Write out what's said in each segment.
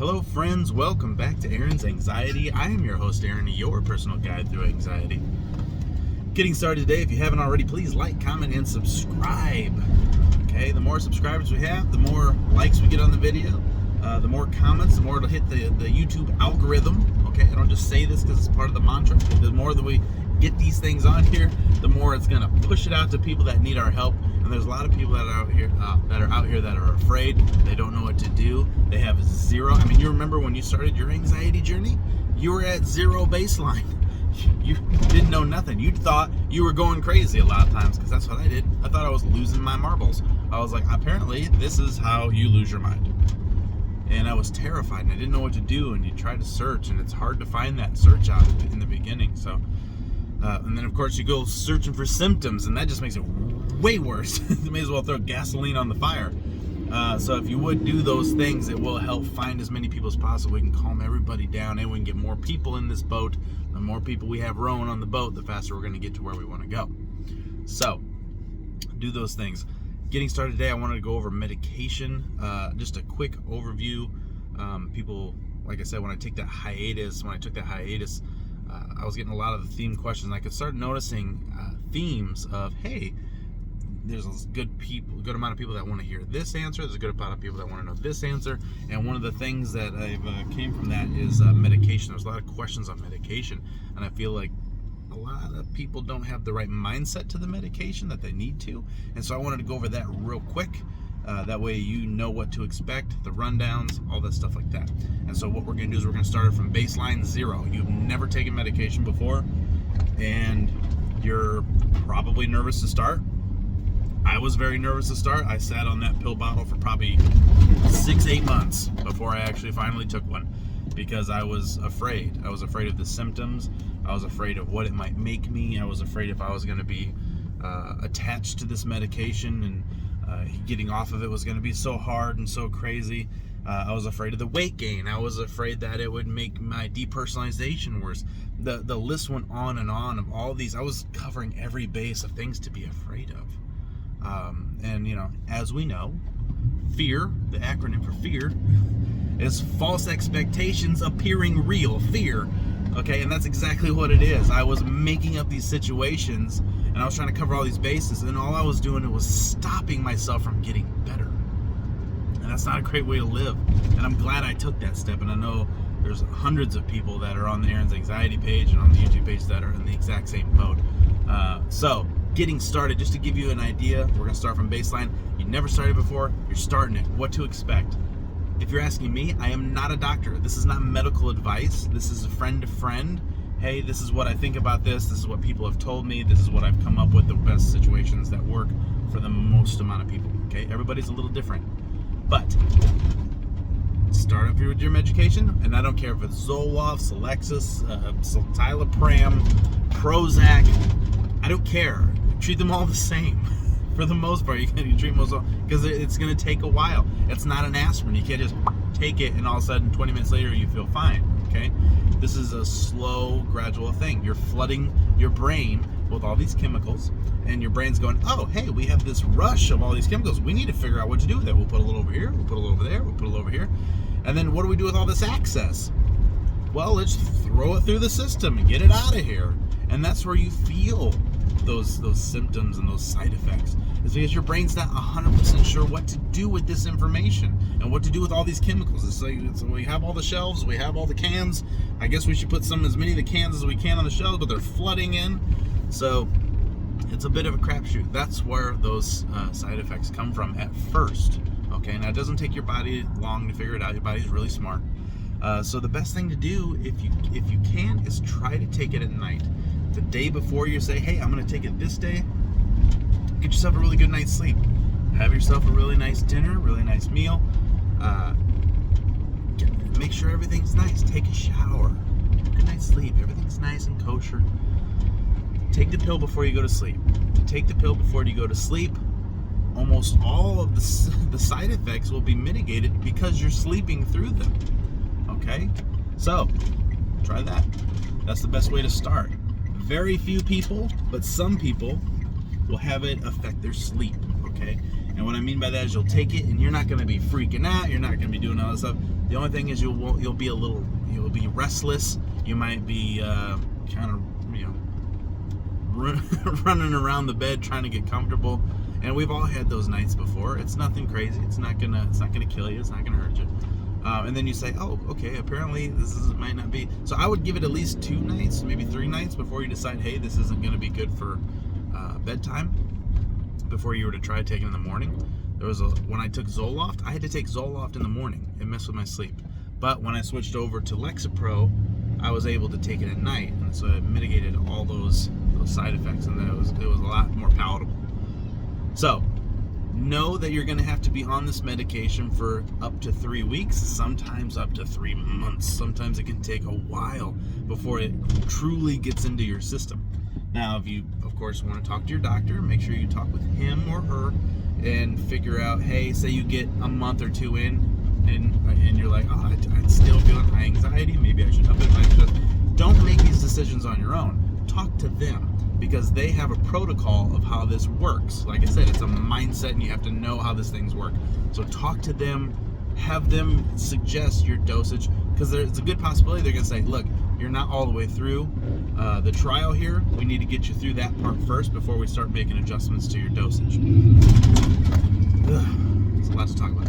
Hello friends, welcome back to Aaron's Anxiety. I am your host Aaron, your personal guide through anxiety. Getting started today, if you haven't already, please like, comment, and subscribe. Okay, the more subscribers we have, the more likes we get on the video, the more comments, the more it'll hit the YouTube algorithm. Okay, I don't just say this because it's part of the mantra. The more that we get these things on here, the more it's gonna push it out to people that need our help. And there's a lot of people that are out here that are afraid. They don't know what to do. They have zero. I mean, you remember when you started your anxiety journey? You were at zero baseline. You didn't know nothing. You thought you were going crazy a lot of times, because that's what I did. I thought I was losing my marbles. I was like, apparently this is how you lose your mind. And I was terrified, and I didn't know what to do. And you try to search, and it's hard to find that search out in the beginning. So. And then, of course, you go searching for symptoms, and that just makes it way worse. You may as well throw gasoline on the fire. So if you would do those things, it will help find as many people as possible. We can calm everybody down, and we can get more people in this boat. The more people we have rowing on the boat, the faster we're going to get to where we want to go. So do those things. Getting started today, I wanted to go over medication. Just a quick overview. People, like I said, when I took that hiatus, I was getting a lot of the theme questions. I could start noticing themes of, hey, there's a good amount of people that want to hear this answer. There's a good amount of people that want to know this answer. And one of the things that I've came from that is medication. There's a lot of questions on medication, and I feel like a lot of people don't have the right mindset to the medication that they need to. And so I wanted to go over that real quick. That way you know what to expect, the rundowns, all that stuff like that. And so what we're going to do is we're going to start it from baseline 0. You've never taken medication before, and you're probably nervous to start. I was very nervous to start. I sat on that pill bottle for probably 6-8 months before I actually finally took one, because I was afraid. I was afraid of the symptoms. I was afraid of what it might make me. I was afraid if I was going to be attached to this medication, and getting off of it was going to be so hard and so crazy. I was afraid of the weight gain. I was afraid that it would make my depersonalization worse. The list went on and on of all these. I was covering every base of things to be afraid of. And you know, as we know, fear, the acronym for fear, is false expectations appearing real. Fear. Okay, and that's exactly what it is. I was making up these situations, and I was trying to cover all these bases, and all I was doing was stopping myself from getting better. And that's not a great way to live. And I'm glad I took that step. And I know there's hundreds of people that are on the Aaron's Anxiety page and on the YouTube page that are in the exact same boat. So getting started, just to give you an idea, we're going to start from baseline. You never started before, you're starting it. What to expect. If you're asking me, I am not a doctor. This is not medical advice. This is a friend to friend. Hey, this is what I think about this. This is what people have told me. This is what I've come up with, the best situations that work for the most amount of people. Okay, everybody's a little different. But start up here with your medication, and I don't care if it's Zoloft, Alexis, Citalopram, Prozac. I don't care. Treat them all the same. For the most part, you can treat most of them, because it's going to take a while. It's not an aspirin. You can't just take it and all of a sudden 20 minutes later you feel fine. Okay, this is a slow, gradual thing. You're flooding your brain with all these chemicals, and your brain's going, oh, hey, we have this rush of all these chemicals. We need to figure out what to do with it. We'll put a little over here. We'll put a little over there. We'll put a little over here. And then what do we do with all this excess? Well, let's throw it through the system and get it out of here. And that's where you feel those symptoms and those side effects. It's because your brain's not 100% sure what to do with this information and what to do with all these chemicals. It's like, we have all the shelves, we have all the cans. I guess we should put as many of the cans as we can on the shelves, but they're flooding in. So it's a bit of a crapshoot. That's where those side effects come from at first. Okay, now it doesn't take your body long to figure it out. Your body's really smart. So the best thing to do, if you can, is try to take it at night. The day before you say, hey, I'm going to take it this day, get yourself a really good night's sleep. Have yourself a really nice dinner, really nice meal. Make sure everything's nice. Take a shower. Get a good night's sleep. Everything's nice and kosher. Take the pill before you go to sleep. To take the pill before you go to sleep, almost all of the side effects will be mitigated because you're sleeping through them. Okay? So, try that. That's the best way to start. Very few people, but some people will have it affect their sleep, okay? And what I mean by that is you'll take it and you're not going to be freaking out. You're not going to be doing all this stuff. The only thing is you'll be restless. You might be kind of running around the bed trying to get comfortable. And we've all had those nights before. It's nothing crazy. It's not gonna kill you. It's not gonna hurt you. And then you say, oh, okay, apparently might not be. So I would give it at least 2 nights, maybe 3 nights before you decide, hey, this isn't going to be good for bedtime, before you were to try taking it in the morning. When I took Zoloft, I had to take Zoloft in the morning. It messed with my sleep. But when I switched over to Lexapro, I was able to take it at night. And so it mitigated all those side effects, and then it was a lot more palatable. So, know that you're going to have to be on this medication for up to 3 weeks, sometimes up to 3 months. Sometimes it can take a while before it truly gets into your system. Now, if you, of course, want to talk to your doctor, make sure you talk with him or her and figure out, hey, say you get a month or 2 in and you're like, oh, I'm still feeling high anxiety, maybe I should up it. Don't make these decisions on your own. Talk to them, because they have a protocol of how this works. Like I said, it's a mindset and you have to know how these things work. So talk to them, have them suggest your dosage, because there's a good possibility they're going to say, look, you're not all the way through the trial here. We need to get you through that part first before we start making adjustments to your dosage. It's a lot to talk about.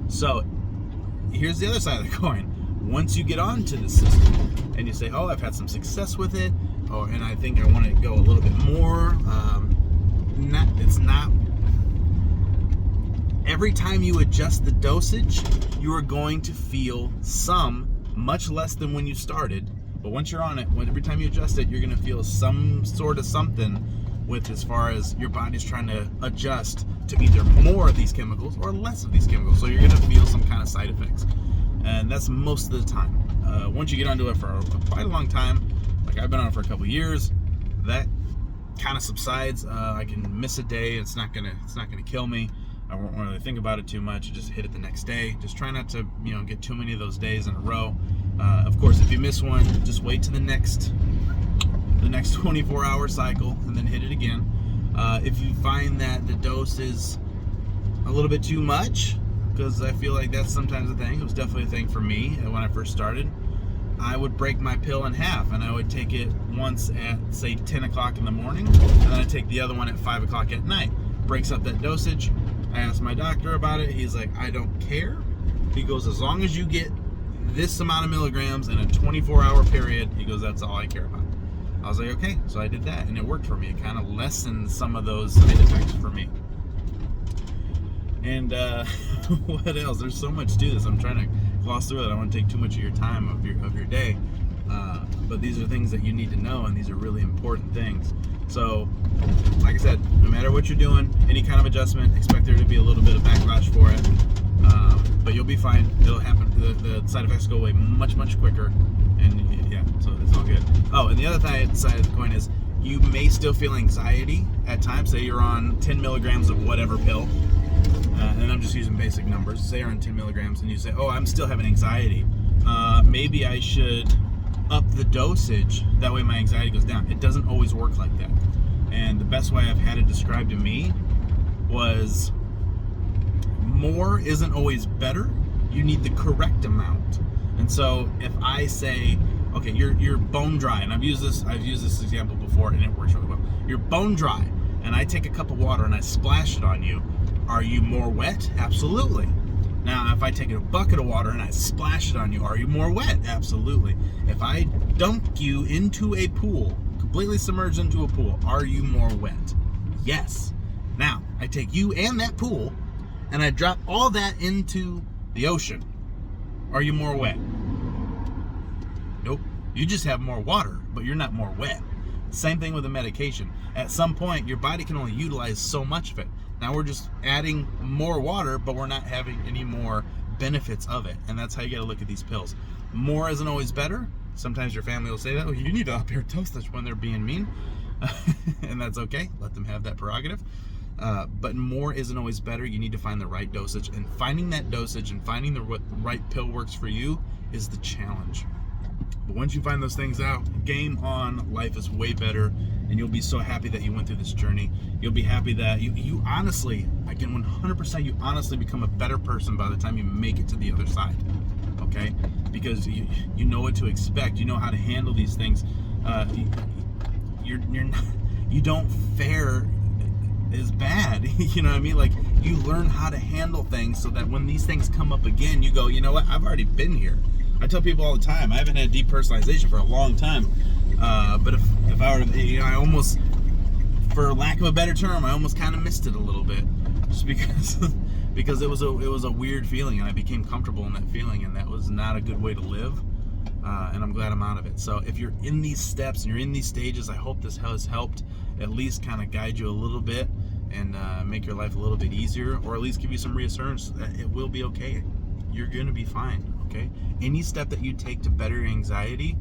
So here's the other side of the coin. Once you get onto the system and you say, oh, I've had some success with it, and I think I want to go a little bit more, it's not every time you adjust the dosage, you are going to feel some, much less than when you started, but once you're on it, every time you adjust it, you're going to feel some sort of something with, as far as your body's trying to adjust to either more of these chemicals or less of these chemicals. So you're going to feel some kind of side effects, and that's most of the time. Once you get onto it for quite a long time, like I've been on it for a couple years, that kind of subsides. I can miss a day. It's not gonna kill me. I won't really think about it too much. Just hit it the next day. Just try not to get too many of those days in a row. Of course, if you miss one, just wait to the next 24-hour cycle and then hit it again. If you find that the dose is a little bit too much, because I feel like that's sometimes a thing. It was definitely a thing for me when I first started. I would break my pill in half, and I would take it once at, say, 10 o'clock in the morning, and then I'd take the other one at 5 o'clock at night. Breaks up that dosage. I asked my doctor about it. He's like, I don't care. He goes, as long as you get this amount of milligrams in a 24-hour period, he goes, that's all I care about. I was like, okay. So I did that, and it worked for me. It kind of lessened some of those side effects for me. And what else? There's so much to this. I'm trying to gloss through it. I don't want to take too much of your time of your day. But these are things that you need to know, and these are really important things. So, like I said, no matter what you're doing, any kind of adjustment, expect there to be a little bit of backlash for it. But you'll be fine. It'll happen. The side effects go away much, much quicker. And yeah, so it's all good. Oh, and the other side of the coin is you may still feel anxiety at times. Say you're on 10 milligrams of whatever pill. And I'm just using basic numbers. Say you're on 10 milligrams and you say, oh, I'm still having anxiety. Maybe I should up the dosage. That way my anxiety goes down. It doesn't always work like that. And the best way I've had it described to me was more isn't always better. You need the correct amount. And so if I say, okay, you're bone dry, and I've used this example before and it works really well. You're bone dry, and I take a cup of water and I splash it on you. Are you more wet? Absolutely. Now, if I take a bucket of water and I splash it on you, are you more wet? Absolutely. If I dunk you into a pool, completely submerged into a pool, are you more wet? Yes. Now, I take you and that pool and I drop all that into the ocean. Are you more wet? Nope. You just have more water, but you're not more wet. Same thing with the medication. At some point, your body can only utilize so much of it. Now we're just adding more water, but we're not having any more benefits of it. And that's how you got to look at these pills. More isn't always better. Sometimes your family will say that, oh, you need to up your dosage when they're being mean. And that's okay. Let them have that prerogative. But more isn't always better. You need to find the right dosage. And finding that dosage and finding the right pill works for you is the challenge. But once you find those things out, game on. Life is way better and you'll be so happy that you went through this journey. You'll be happy that you honestly, again, 100%, you honestly become a better person by the time you make it to the other side. Okay, because you know what to expect. You know how to handle these things. You don't fare as bad. You know what I mean? Like, you learn how to handle things so that when these things come up again, you go, you know what? I've already been here. I tell people all the time, I haven't had depersonalization for a long time. But if I were to, I almost, for lack of a better term, I almost kind of missed it a little bit, just because it was a weird feeling, and I became comfortable in that feeling, and that was not a good way to live. And I'm glad I'm out of it. So if you're in these steps and you're in these stages, I hope this has helped at least kind of guide you a little bit and make your life a little bit easier, or at least give you some reassurance that it will be okay. You're going to be fine, okay? Any step that you take to better your anxiety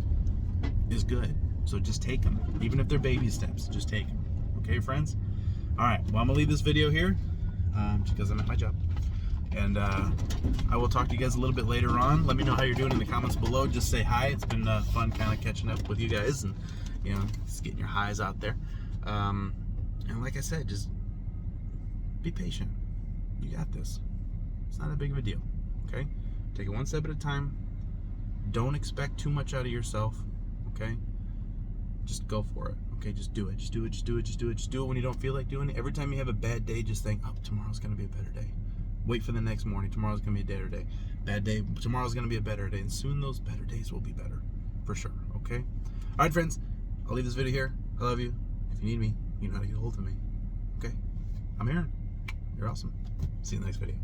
is good. So just take them. Even if they're baby steps, just take them. Okay, friends? All right, well, I'm going to leave this video here because I'm at my job. And I will talk to you guys a little bit later on. Let me know how you're doing in the comments below. Just say hi. It's been fun kind of catching up with you guys and, just getting your highs out there. And like I said, just be patient. You got this. It's not that big of a deal, okay? Take it one step at a time. Don't expect too much out of yourself, okay? Just go for it, okay? Just do it. Just do it. Just do it. Just do it. Just do it when you don't feel like doing it. Every time you have a bad day, just think, oh, tomorrow's going to be a better day. Wait for the next morning. Tomorrow's going to be a better day. Bad day. Tomorrow's going to be a better day. And soon those better days will be better. For sure. Okay? All right, friends. I'll leave this video here. I love you. If you need me, you know how to get a hold of me. Okay? I'm Aaron. You're awesome. See you in the next video.